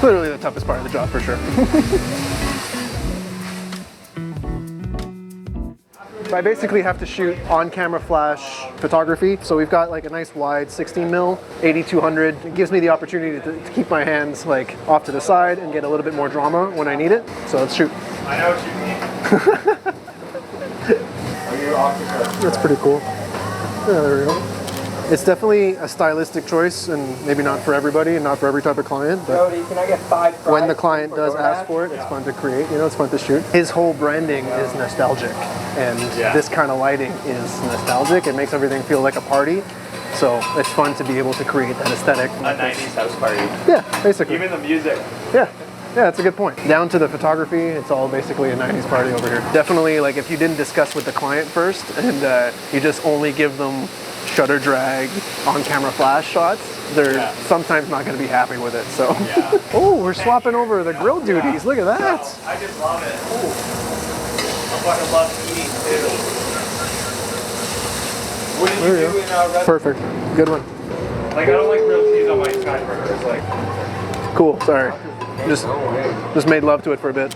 Literally the toughest part of the job for sure. So I basically have to shoot on-camera flash photography. So we've got like a nice wide 16mm, 8200. It gives me the opportunity to keep my hands like off to the side and get a little bit more drama when I need it. So let's shoot. I know what you mean. That's pretty cool. Yeah, there we go. It's definitely a stylistic choice, and maybe not for everybody and not for every type of client, but Jody, can I get 5 fries when the client does DoorDash? ask for it, it's fun to create, you know, it's fun to shoot. His whole branding is nostalgic, and this kind of lighting is nostalgic. It makes everything feel like a party, so it's fun to be able to create that aesthetic. A 90s house party. Yeah, basically. Even the music. Yeah. Yeah, that's a good point. Down to the photography, it's all basically a 90s party over here. Definitely, like if you didn't discuss with the client first and you just only give them shutter drag on-camera flash shots, they're sometimes not going to be happy with it. So, oh, we're swapping over the grill duties. Look at that. I just love it. Ooh. I fucking love eating too. What did you do in restaurant? Perfect. Good one. Like I don't like grilled cheese on my sky burgers. Like. Cool. Sorry. Just made love to it for a bit.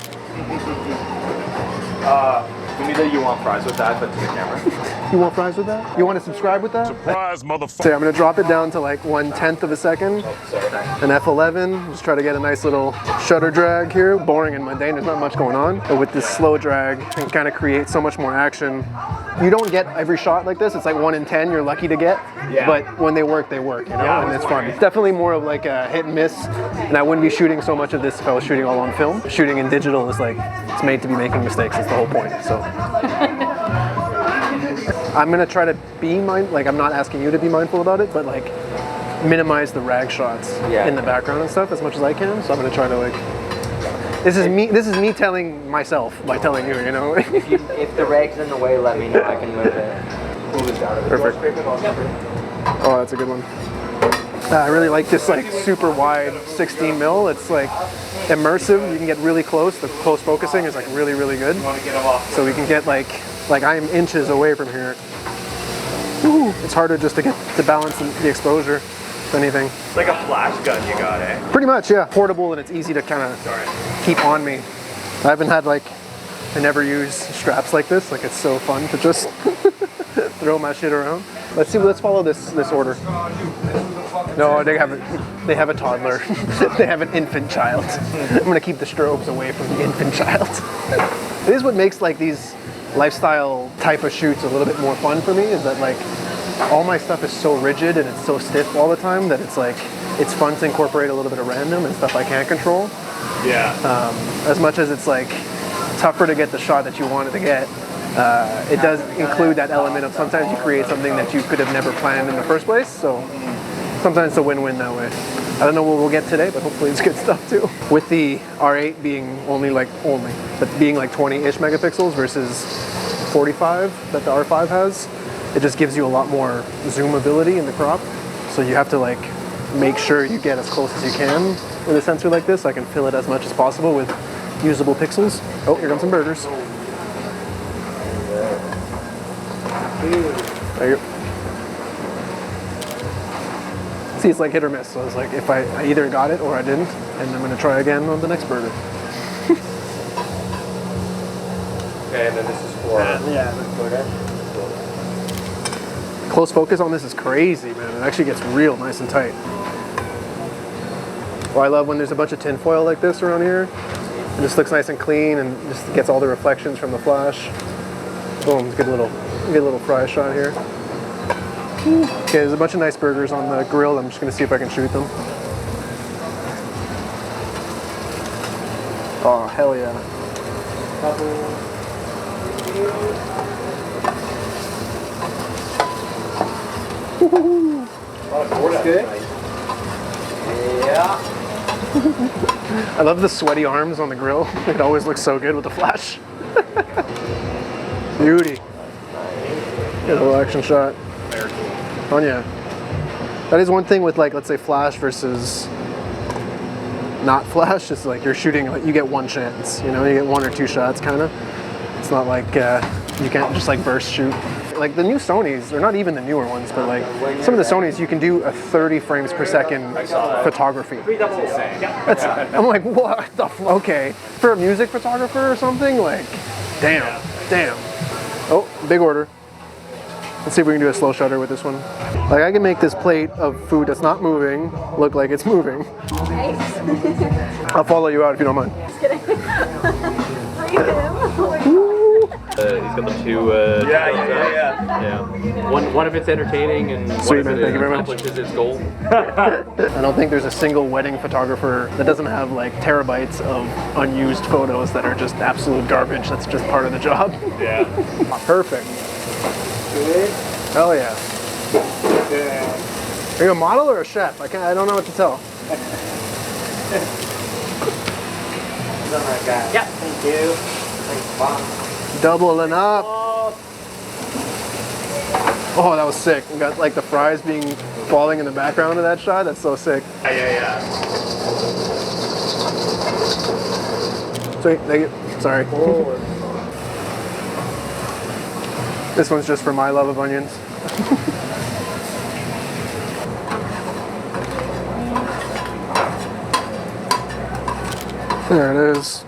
Give me that you want fries with that, but to the camera. You want fries with that? You want to subscribe with that? Surprise, motherfucker. So I'm going to drop it down to like 1/10 of a second. An F11. Just try to get a nice little shutter drag here. Boring and mundane. There's not much going on. But with this slow drag, you can kind of create so much more action. You don't get every shot like this. It's like 1 in 10 you're lucky to get. Yeah. But when they work, you know, and it's fun. It's definitely more of like a hit and miss. And I wouldn't be shooting so much of this if I was shooting all on film. Shooting in digital is like, it's made to be making mistakes. That's the whole point. So. I'm gonna try to be like I'm not asking you to be mindful about it, but like minimize the rag shots in the background and stuff as much as I can. So I'm gonna try to like. This is me telling myself by telling you, you know. If the rag's in the way, let me know. I can move it. Move it out of it. Perfect. Oh, that's a good one. I really like this like super wide 16mm. It's like immersive. You can get really close. The close focusing is like really, really good. So we can get like I'm inches away from here. Ooh, it's harder just to get to balance the exposure, if anything. It's like a flash gun you got, eh? Pretty much, yeah. Portable and it's easy to kind of keep on me. I never use straps like this. Like it's so fun to just throw my shit around. Let's follow this order. No, they have a toddler. They have an infant child. I'm gonna keep the strobes away from the infant child. It is what makes like these lifestyle type of shoots a little bit more fun for me, is that like all my stuff is so rigid and it's so stiff all the time that it's like it's fun to incorporate a little bit of random and stuff I can't control. Yeah. As much as it's like tougher to get the shot that you wanted to get, it does include that element of sometimes you create something that you could have never planned in the first place. So sometimes it's a win-win that way. I don't know what we'll get today, but hopefully it's good stuff too. With the R8 being but being like 20-ish megapixels versus 45 that the R5 has, it just gives you a lot more zoomability in the crop. So you have to like make sure you get as close as you can with a sensor like this. I can fill it as much as possible with usable pixels. Oh, here comes some burgers. There you go. See, it's like hit or miss. So it's like if I either got it or I didn't, and I'm gonna try again on the next burger. Okay, and then this is for Close focus on this is crazy, man. It actually gets real nice and tight. Well, I love when there's a bunch of tin foil like this around here. It just looks nice and clean and just gets all the reflections from the flash. Boom, get a little fry shot here. Okay, there's a bunch of nice burgers on the grill. I'm just gonna see if I can shoot them. Oh, hell yeah. That's good. Yeah. I love the sweaty arms on the grill. It always looks so good with the flash. Beauty. Get a little action shot. Oh yeah. That is one thing with like, let's say flash versus not flash. It's like you're shooting, like you get one chance, you know, you get 1 or 2 shots kind of. It's not like you can't just like burst shoot. like the new Sonys, or not even the newer ones, but like some of the Sonys, you can do a 30 frames per second photography. That's, I'm like, what the okay. For a music photographer or something, like, damn. Oh, big order. Let's see if we can do a slow shutter with this one. Like, I can make this plate of food that's not moving look like it's moving. Nice. I'll follow you out if you don't mind. Just kidding. Free him. He's got the two. Yeah. One if it's entertaining and Sweet, one man. if Thank you very much. accomplishes its goal. I don't think there's a single wedding photographer that doesn't have like terabytes of unused photos that are just absolute garbage. That's just part of the job. Yeah. Perfect. Hell yeah. Are you a model or a chef? I don't know what to tell. Something like that. Yeah. Thank you. Thanks, Mom. Doubling up. Oh, that was sick. We got like the fries falling in the background of that shot. That's so sick. Yeah. Sweet, thank you. Sorry. This one's just for my love of onions. There it is.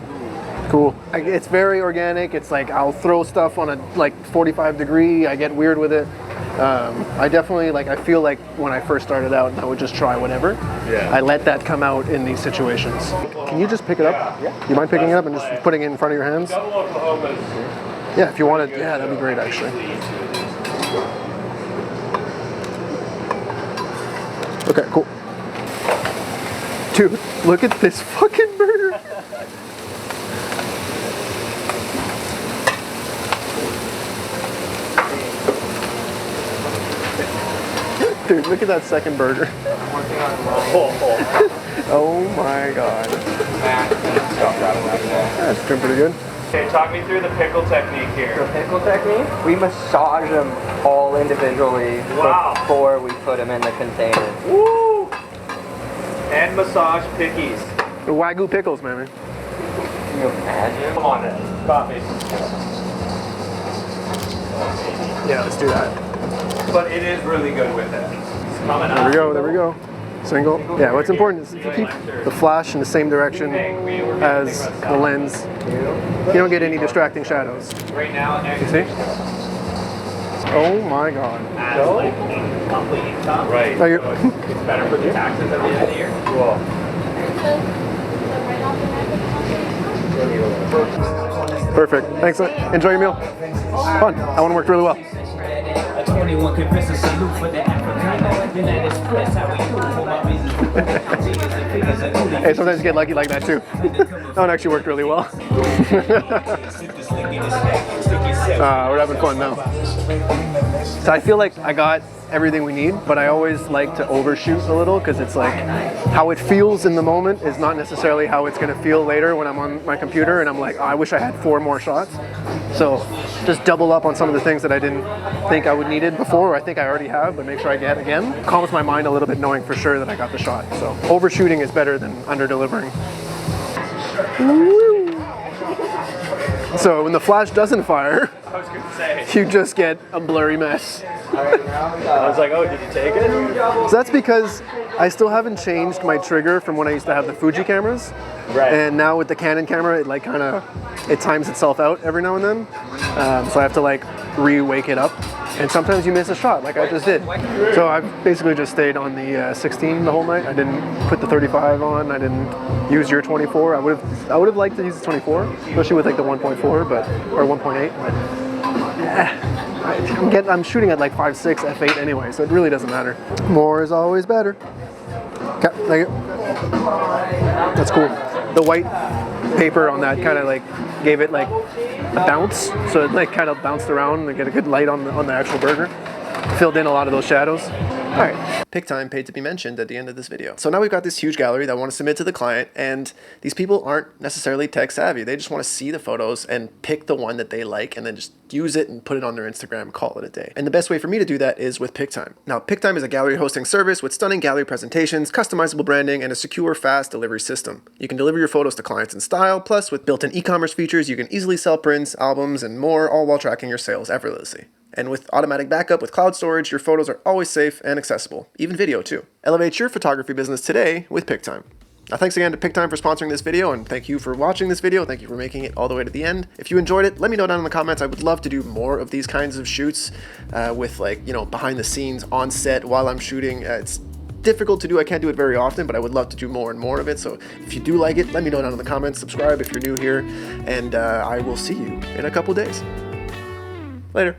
Cool. It's very organic. It's like I'll throw stuff on a like 45 degree. I get weird with it. I definitely I feel like when I first started out, I would just try whatever. Yeah. I let that come out in these situations. Can you just pick it up? Yeah. You mind picking it up and just putting it in front of your hands? Yeah, if you wanted. Yeah, that'd be great actually. Okay, cool. Dude, look at this fucking burger. Dude, look at that second burger. Oh my god. That's doing pretty good. Okay, talk me through the pickle technique here. The pickle technique, we massage them all individually before we put them in the container. Woo! And massage pickies. The Wagyu pickles, man. Can you imagine? Come on then. Coffee. Yeah, let's do that. But it is really good with it. It's coming There up. we go, there we go. Single. Yeah, what's important is if you keep the flash in the same direction as the lens, you don't get any distracting shadows. Right now, You see? Oh my god. as like monthly income. Right. Thank you. It's better for the taxes at the end of the year. Cool. Perfect. Thanks. Enjoy your meal. Fun. That one worked really well. 21 convince a salute for the Africana. Then that is press how we do for my reasons. Hey, sometimes you get lucky like that too. That one actually worked really well. We're having fun now. So I feel like I got everything we need, but I always like to overshoot a little because it's like how it feels in the moment is not necessarily how it's going to feel later when I'm on my computer and I'm like, oh, I wish I had 4 more shots. So just double up on some of the things that I didn't think I would needed before, or I think I already have, but make sure I get again. Calms my mind a little bit knowing for sure that I got the shot. So overshooting is better than under-delivering. So when the flash doesn't fire, I was gonna say. you just get a blurry mess. I was like, oh, did you take it? So that's because I still haven't changed my trigger from when I used to have the Fuji cameras. Right. And now with the Canon camera, it like it times itself out every now and then. So I have to like re-wake it up. And sometimes you miss a shot like I just did. So I've basically just stayed on the 16 the whole night. I didn't put the 35 on. I didn't use your 24. I would have liked to use the 24, especially with like the 1.4 or 1.8. I'm shooting at like 5.6 f8 anyway, so it really doesn't matter. More is always better. Okay, thank you. That's cool. The white paper on that kind of like gave it like a bounce, so it like kind of bounced around and get a good light on the actual burger. Filled in a lot of those shadows. All right. Pic-time paid to be mentioned at the end of this video. So now we've got this huge gallery that I want to submit to the client, and these people aren't necessarily tech savvy. They just want to see the photos and pick the one that they like and then just use it and put it on their Instagram and call it a day. And the best way for me to do that is with pic-time. Now, pic-time is a gallery hosting service with stunning gallery presentations, customizable branding, and a secure, fast delivery system. You can deliver your photos to clients in style, plus with built-in e-commerce features, you can easily sell prints, albums, and more, all while tracking your sales effortlessly. And with automatic backup with cloud storage, your photos are always safe and accessible, even video too. Elevate your photography business today with pic-time. Now thanks again to pic-time for sponsoring this video, and thank you for watching this video. Thank you for making it all the way to the end. If you enjoyed it, let me know down in the comments. I would love to do more of these kinds of shoots with, like, you know, behind the scenes, on set, while I'm shooting. It's difficult to do. I can't do it very often, but I would love to do more and more of it. So if you do like it, let me know down in the comments. Subscribe if you're new here, and I will see you in a couple days. Later.